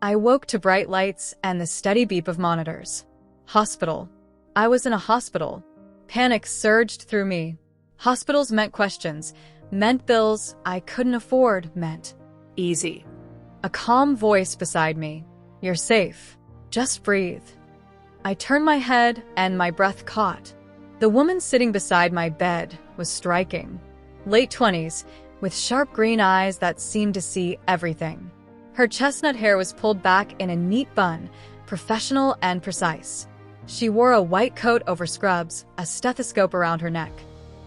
I woke to bright lights and the steady beep of monitors. Hospital. I was in a hospital. Panic surged through me. Hospitals meant questions, meant bills I couldn't afford, meant easy. A calm voice beside me. You're safe. Just breathe. I turned my head and my breath caught. The woman sitting beside my bed was striking. Late 20s, with sharp green eyes that seemed to see everything. Her chestnut hair was pulled back in a neat bun, professional and precise. She wore a white coat over scrubs, a stethoscope around her neck.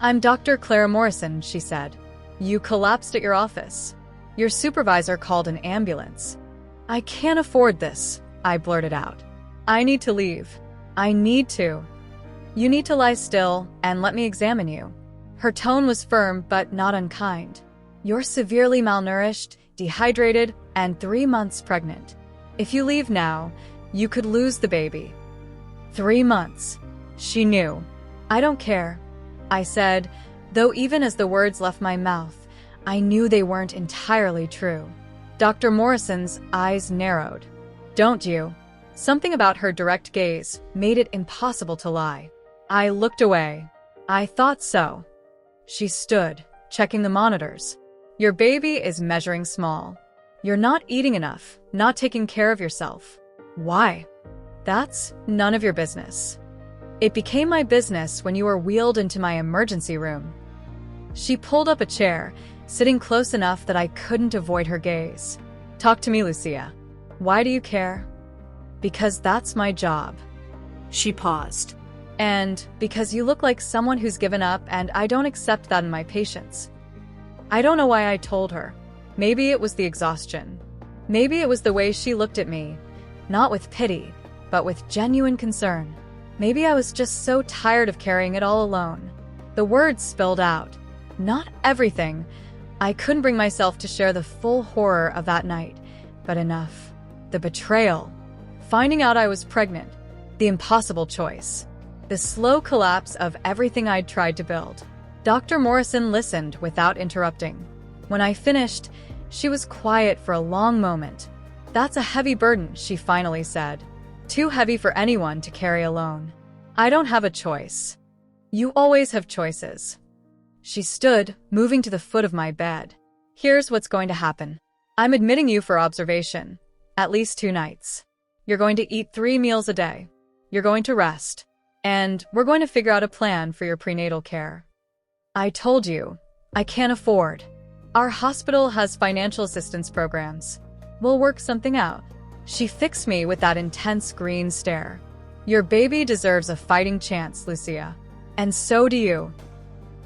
I'm Dr. Clara Morrison, she said. You collapsed at your office. Your supervisor called an ambulance. I can't afford this, I blurted out. I need to leave. I need to. You need to lie still and let me examine you. Her tone was firm but not unkind. You're severely malnourished, dehydrated, and 3 months pregnant. If you leave now, you could lose the baby. 3 months. She knew. I don't care, I said, though even as the words left my mouth, I knew they weren't entirely true. Dr. Morrison's eyes narrowed. Don't you? Something about her direct gaze made it impossible to lie. I looked away. I thought so. She stood, checking the monitors. Your baby is measuring small. You're not eating enough, not taking care of yourself. Why? That's none of your business. It became my business when you were wheeled into my emergency room. She pulled up a chair, sitting close enough that I couldn't avoid her gaze. Talk to me, Lucia. Why do you care? Because that's my job. She paused. And because you look like someone who's given up, and I don't accept that in my patients. I don't know why I told her. Maybe it was the exhaustion. Maybe it was the way she looked at me, not with pity, but with genuine concern. Maybe I was just so tired of carrying it all alone. The words spilled out. Not everything. I couldn't bring myself to share the full horror of that night, but enough. The betrayal. Finding out I was pregnant. The impossible choice. The slow collapse of everything I'd tried to build. Dr. Morrison listened without interrupting. When I finished, she was quiet for a long moment. That's a heavy burden, she finally said. Too heavy for anyone to carry alone. I don't have a choice. You always have choices. She stood, moving to the foot of my bed. Here's what's going to happen. I'm admitting you for observation. At least 2 nights. You're going to eat 3 meals a day. You're going to rest. And we're going to figure out a plan for your prenatal care. I told you, I can't afford. Our hospital has financial assistance programs. We'll work something out. She fixed me with that intense green stare. Your baby deserves a fighting chance, Lucia. And so do you.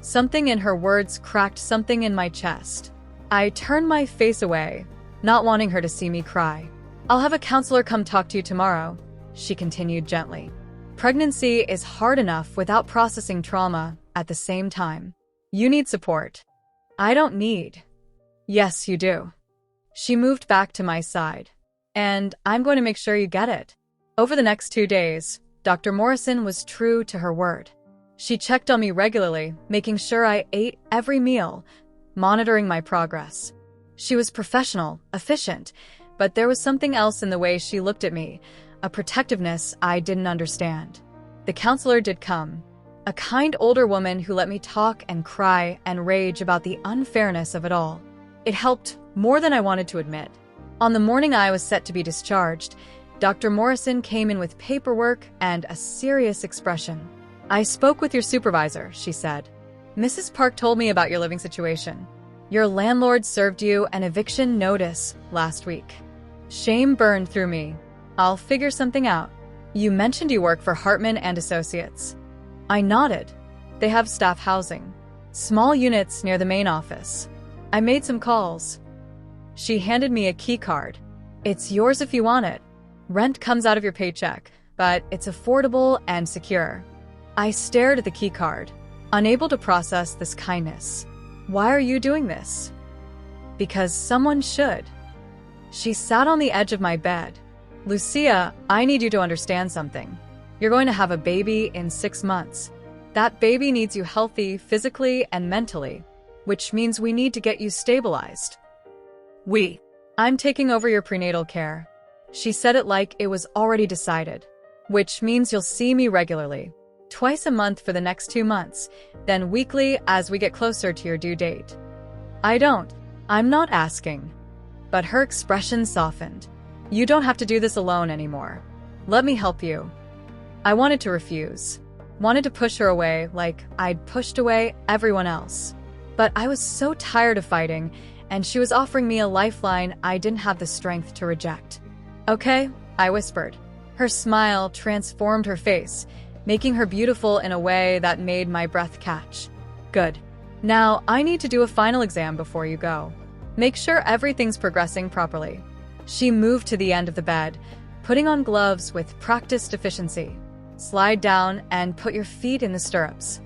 Something in her words cracked something in my chest. I turned my face away, not wanting her to see me cry. I'll have a counselor come talk to you tomorrow, she continued gently. Pregnancy is hard enough without processing trauma at the same time. You need support. I don't need. Yes, you do. She moved back to my side. And I'm going to make sure you get it. Over the next 2 days, Dr. Morrison was true to her word. She checked on me regularly, making sure I ate every meal, monitoring my progress. She was professional, efficient, but there was something else in the way she looked at me, a protectiveness I didn't understand. The counselor did come. A kind older woman who let me talk and cry and rage about the unfairness of it all. It helped more than I wanted to admit. On the morning I was set to be discharged, Dr. Morrison came in with paperwork and a serious expression. I spoke with your supervisor, she said. Mrs. Park told me about your living situation. Your landlord served you an eviction notice last week. Shame burned through me. I'll figure something out. You mentioned you work for Hartman and Associates. I nodded. They have staff housing. Small units near the main office. I made some calls. She handed me a key card. It's yours if you want it. Rent comes out of your paycheck, but it's affordable and secure. I stared at the key card, unable to process this kindness. Why are you doing this? Because someone should. She sat on the edge of my bed. Lucia, I need you to understand something. You're going to have a baby in 6 months. That baby needs you healthy physically and mentally, which means we need to get you stabilized. I'm taking over your prenatal care. She said it like it was already decided. Which means you'll see me regularly. Twice a month for the next 2 months, then weekly as we get closer to your due date. I'm not asking. But her expression softened. You don't have to do this alone anymore. Let me help you. I wanted to refuse. Wanted to push her away like I'd pushed away everyone else. But I was so tired of fighting, and she was offering me a lifeline I didn't have the strength to reject. Okay, I whispered. Her smile transformed her face, making her beautiful in a way that made my breath catch. Good. Now, I need to do a final exam before you go. Make sure everything's progressing properly. She moved to the end of the bed, putting on gloves with practiced efficiency. Slide down and put your feet in the stirrups.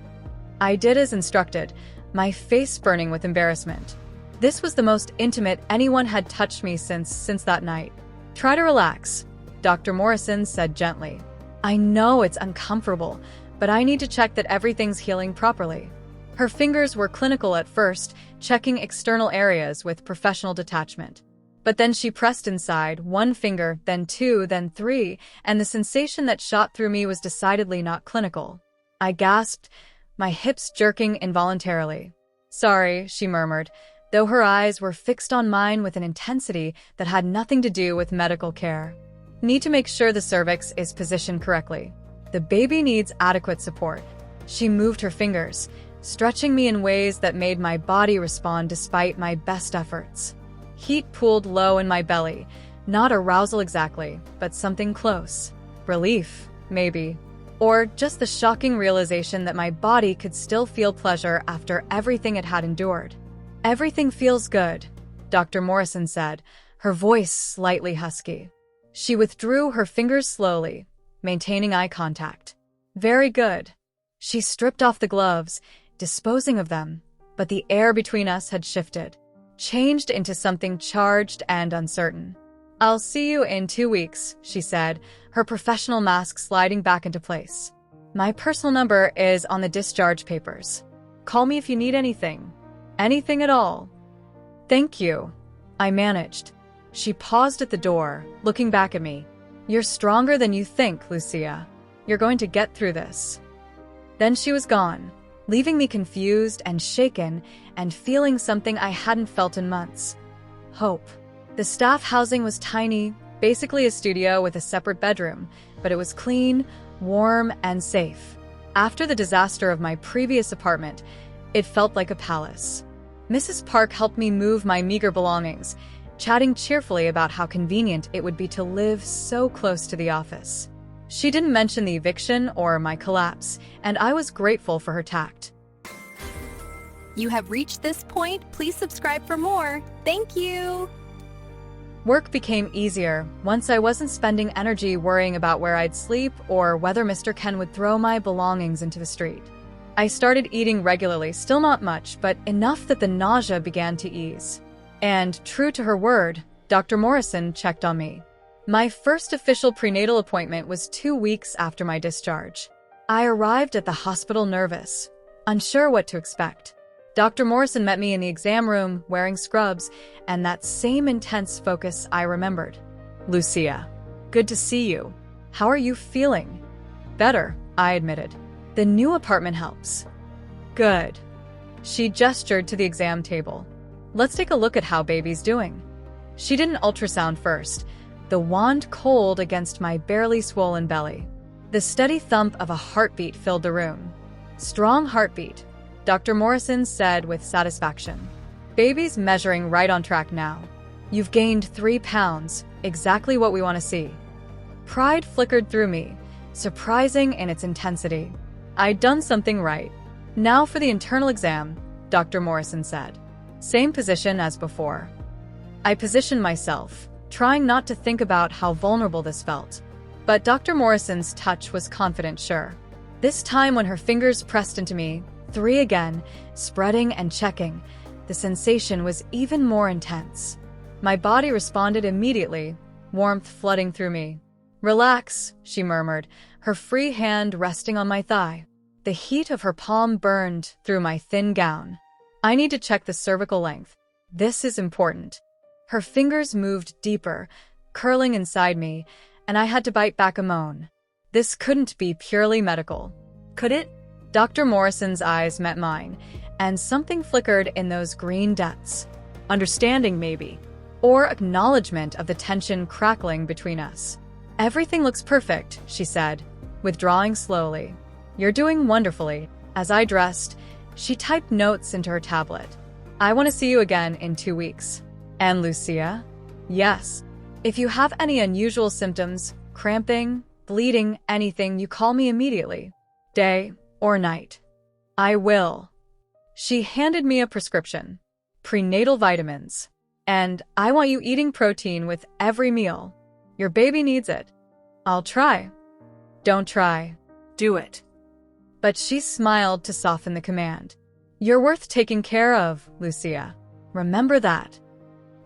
I did as instructed, my face burning with embarrassment. This was the most intimate anyone had touched me since that night. Try to relax, Dr. Morrison said gently. I know it's uncomfortable, but I need to check that everything's healing properly. Her fingers were clinical at first, checking external areas with professional detachment. But then she pressed inside, 1 finger, then 2, then 3, and the sensation that shot through me was decidedly not clinical. I gasped, my hips jerking involuntarily. Sorry, she murmured, though her eyes were fixed on mine with an intensity that had nothing to do with medical care. Need to make sure the cervix is positioned correctly. The baby needs adequate support. She moved her fingers, stretching me in ways that made my body respond despite my best efforts. Heat pooled low in my belly, not arousal exactly, but something close. Relief, maybe. Or just the shocking realization that my body could still feel pleasure after everything it had endured. Everything feels good, Dr. Morrison said, her voice slightly husky. She withdrew her fingers slowly, maintaining eye contact. Very good. She stripped off the gloves, disposing of them, but the air between us had shifted, changed into something charged and uncertain. I'll see you in 2 weeks, she said, her professional mask sliding back into place. My personal number is on the discharge papers. Call me if you need anything. Anything at all. Thank you, I managed. She paused at the door, looking back at me. You're stronger than you think, Lucia. You're going to get through this. Then she was gone, leaving me confused and shaken and feeling something I hadn't felt in months. Hope. The staff housing was tiny, basically a studio with a separate bedroom, but it was clean, warm, and safe. After the disaster of my previous apartment, it felt like a palace. Mrs. Park helped me move my meager belongings, chatting cheerfully about how convenient it would be to live so close to the office. She didn't mention the eviction or my collapse, and I was grateful for her tact. You have reached this point. Please subscribe for more. Thank you. Work became easier once I wasn't spending energy worrying about where I'd sleep or whether Mr. Ken would throw my belongings into the street. I started eating regularly, still not much, but enough that the nausea began to ease. And, true to her word, Dr. Morrison checked on me. My first official prenatal appointment was 2 weeks after my discharge. I arrived at the hospital nervous, unsure what to expect. Dr. Morrison met me in the exam room, wearing scrubs, and that same intense focus I remembered. Lucia, good to see you. How are you feeling? Better, I admitted. The new apartment helps. Good. She gestured to the exam table. Let's take a look at how baby's doing. She did an ultrasound first, the wand cold against my barely swollen belly. The steady thump of a heartbeat filled the room. Strong heartbeat, Dr. Morrison said with satisfaction. Baby's measuring right on track now. You've gained 3 pounds, exactly what we want to see. Pride flickered through me, surprising in its intensity. I'd done something right. Now for the internal exam, Dr. Morrison said. Same position as before. I positioned myself, trying not to think about how vulnerable this felt. But Dr. Morrison's touch was confident, sure. This time when her fingers pressed into me, 3 again, spreading and checking, the sensation was even more intense. My body responded immediately, warmth flooding through me. Relax, she murmured, her free hand resting on my thigh. The heat of her palm burned through my thin gown. I need to check the cervical length. This is important. Her fingers moved deeper, curling inside me, and I had to bite back a moan. This couldn't be purely medical, could it? Dr. Morrison's eyes met mine, and something flickered in those green depths. Understanding, maybe, or acknowledgement of the tension crackling between us. Everything looks perfect, she said, withdrawing slowly. You're doing wonderfully. As I dressed, she typed notes into her tablet. I want to see you again in 2 weeks. And Lucia? Yes. If you have any unusual symptoms, cramping, bleeding, anything, you call me immediately. Day or night. I will. She handed me a prescription. Prenatal vitamins. And I want you eating protein with every meal. Your baby needs it. I'll try. Don't try. Do it. But she smiled to soften the command. You're worth taking care of, Lucia. Remember that.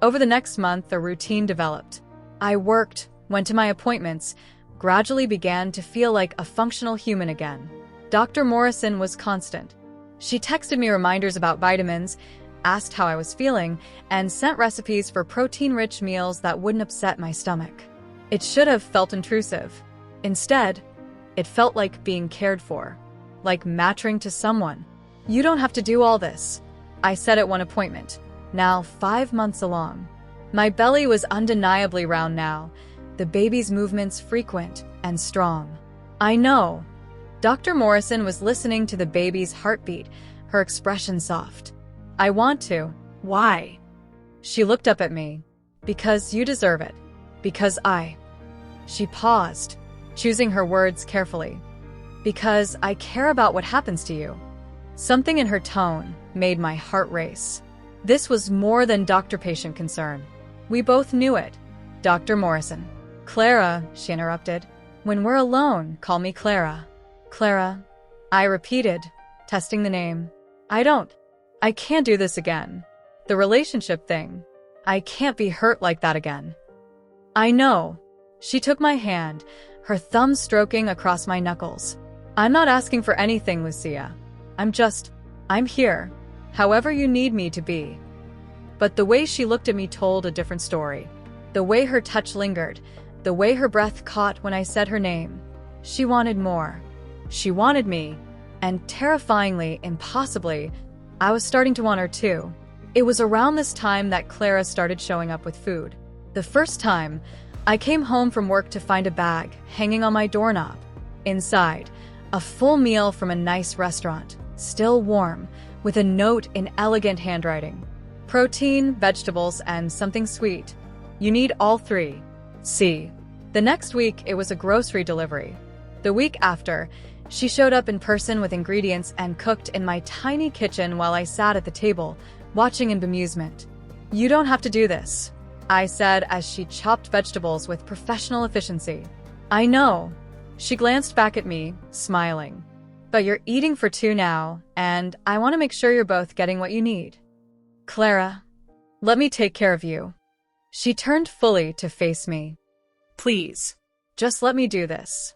Over the next month, a routine developed. I worked, went to my appointments, gradually began to feel like a functional human again. Dr. Morrison was constant. She texted me reminders about vitamins, asked how I was feeling, and sent recipes for protein-rich meals that wouldn't upset my stomach. It should have felt intrusive. Instead, it felt like being cared for, like mattering to someone. You don't have to do all this, I said at one appointment, now 5 months along. My belly was undeniably round now, the baby's movements frequent and strong. I know. Dr. Morrison was listening to the baby's heartbeat, her expression soft. I want to. Why? She looked up at me. Because you deserve it. Because I. She paused, choosing her words carefully. Because I care about what happens to you. Something in her tone made my heart race. This was more than doctor-patient concern. We both knew it. Dr. Morrison. Clara, she interrupted. When we're alone, call me Clara. Clara, I repeated, testing the name. I can't do this again. The relationship thing. I can't be hurt like that again. I know. She took my hand, her thumb stroking across my knuckles. I'm not asking for anything, Lucia. I'm here, however you need me to be. But the way she looked at me told a different story. The way her touch lingered, the way her breath caught when I said her name. She wanted more. She wanted me, and terrifyingly, impossibly, I was starting to want her too. It was around this time that Clara started showing up with food. The first time, I came home from work to find a bag hanging on my doorknob. Inside, a full meal from a nice restaurant, still warm, with a note in elegant handwriting. Protein, vegetables, and something sweet. You need all 3. See. The next week, it was a grocery delivery. The week after, she showed up in person with ingredients and cooked in my tiny kitchen while I sat at the table, watching in bemusement. You don't have to do this, I said as she chopped vegetables with professional efficiency. I know. She glanced back at me, smiling. But you're eating for 2 now, and I want to make sure you're both getting what you need. Clara, let me take care of you. She turned fully to face me. Please, just let me do this.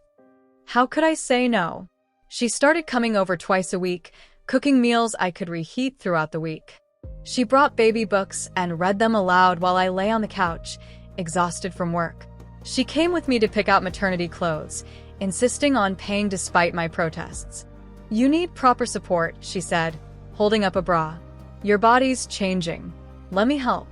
How could I say no? She started coming over twice a week, cooking meals I could reheat throughout the week. She brought baby books and read them aloud while I lay on the couch, exhausted from work. She came with me to pick out maternity clothes, insisting on paying despite my protests. You need proper support, she said, holding up a bra. Your body's changing. Let me help.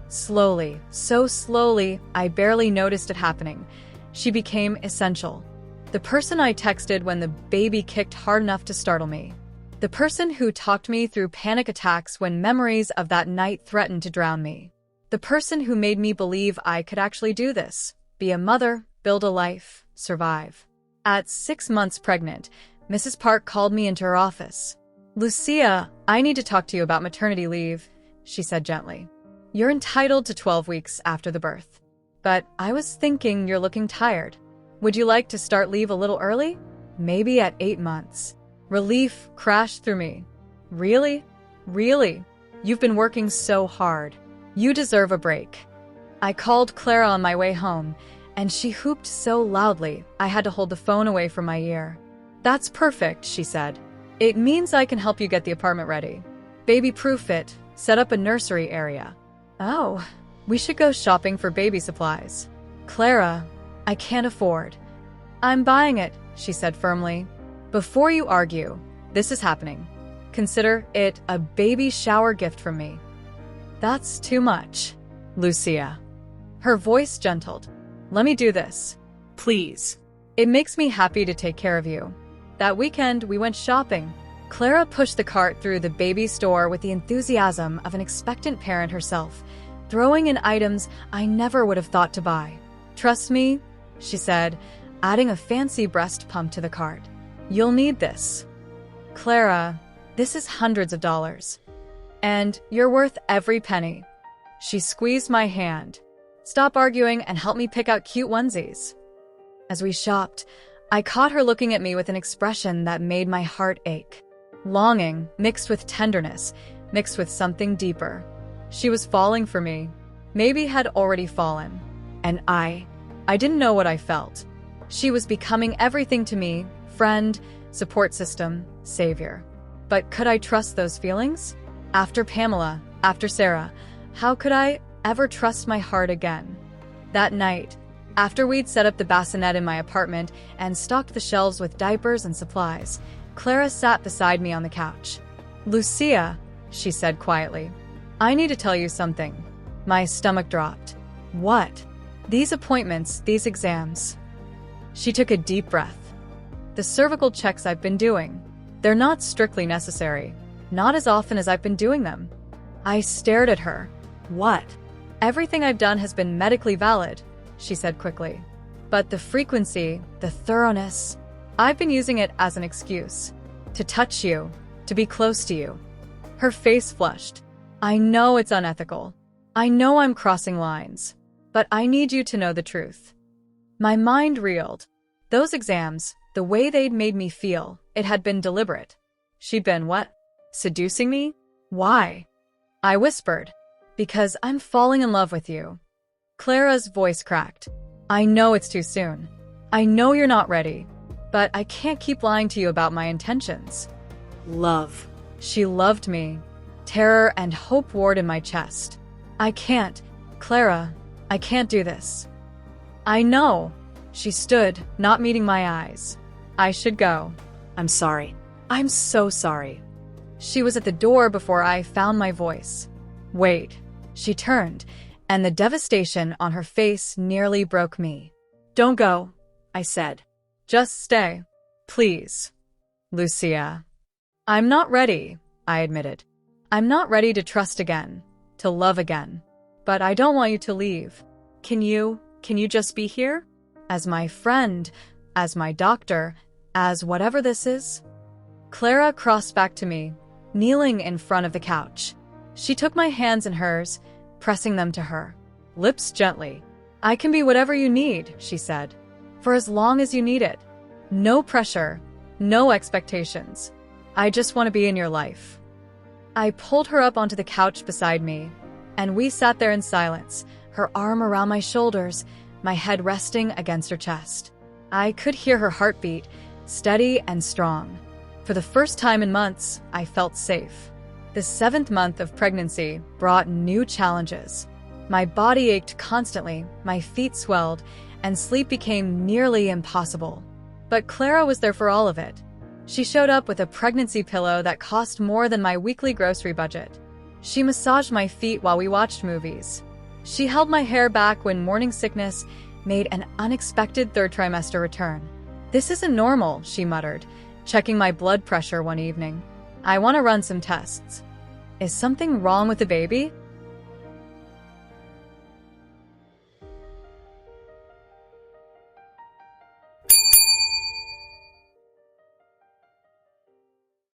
Slowly, so slowly, I barely noticed it happening. She became essential. The person I texted when the baby kicked hard enough to startle me. The person who talked me through panic attacks when memories of that night threatened to drown me. The person who made me believe I could actually do this. Be a mother, build a life, survive. At 6 months pregnant, Mrs. Park called me into her office. Lucia, I need to talk to you about maternity leave, she said gently. You're entitled to 12 weeks after the birth. But I was thinking you're looking tired. Would you like to start leave a little early? Maybe at 8 months. Relief crashed through me. Really? Really? You've been working so hard. You deserve a break. I called Clara on my way home, and she whooped so loudly I had to hold the phone away from my ear. That's perfect, she said. It means I can help you get the apartment ready. Baby-proof it, set up a nursery area. Oh, we should go shopping for baby supplies. Clara, I can't afford. I'm buying it, she said firmly. Before you argue, this is happening. Consider it a baby shower gift from me. That's too much, Lucia. Her voice gentled. Let me do this. Please. It makes me happy to take care of you. That weekend, we went shopping. Clara pushed the cart through the baby store with the enthusiasm of an expectant parent herself, throwing in items I never would have thought to buy. Trust me, she said, adding a fancy breast pump to the cart. You'll need this. Clara, this is hundreds of dollars. And you're worth every penny. She squeezed my hand. Stop arguing and help me pick out cute onesies. As we shopped, I caught her looking at me with an expression that made my heart ache. Longing, mixed with tenderness, mixed with something deeper. She was falling for me, maybe had already fallen. And I didn't know what I felt. She was becoming everything to me, friend, support system, savior. But could I trust those feelings? After Pamela, after Sarah, how could I ever trust my heart again? That night, after we'd set up the bassinet in my apartment and stocked the shelves with diapers and supplies, Clara sat beside me on the couch. Lucia, she said quietly, I need to tell you something. My stomach dropped. What? These appointments, these exams. She took a deep breath. The cervical checks I've been doing, they're not strictly necessary, not as often as I've been doing them. I stared at her. What? Everything I've done has been medically valid, she said quickly. But the frequency, the thoroughness, I've been using it as an excuse. To touch you, to be close to you. Her face flushed. I know it's unethical. I know I'm crossing lines. But I need you to know the truth. My mind reeled. Those exams, the way they'd made me feel, it had been deliberate. She'd been what? Seducing me? Why? I whispered. Because I'm falling in love with you. Clara's voice cracked. I know it's too soon. I know you're not ready. But I can't keep lying to you about my intentions. Love. She loved me. Terror and hope warred in my chest. I can't. Clara, I can't do this. I know. She stood, not meeting my eyes. I should go. I'm sorry. I'm so sorry. She was at the door before I found my voice. Wait. She turned, and the devastation on her face nearly broke me. Don't go, I said. Just stay. Please. Lucia. I'm not ready, I admitted. I'm not ready to trust again, to love again. But I don't want you to leave. Can you just be here? As my friend, as my doctor, as whatever this is? Clara crossed back to me, kneeling in front of the couch. She took my hands in hers, pressing them to her, lips gently. I can be whatever you need, she said, for as long as you need it. No pressure, no expectations. I just want to be in your life. I pulled her up onto the couch beside me, and we sat there in silence, her arm around my shoulders, my head resting against her chest. I could hear her heartbeat, steady and strong. For the first time in months, I felt safe. The 7th month of pregnancy brought new challenges. My body ached constantly, my feet swelled, and sleep became nearly impossible. But Clara was there for all of it. She showed up with a pregnancy pillow that cost more than my weekly grocery budget. She massaged my feet while we watched movies. She held my hair back when morning sickness made an unexpected 3rd trimester return. This isn't normal, she muttered, checking my blood pressure one evening. I want to run some tests. Is something wrong with the baby?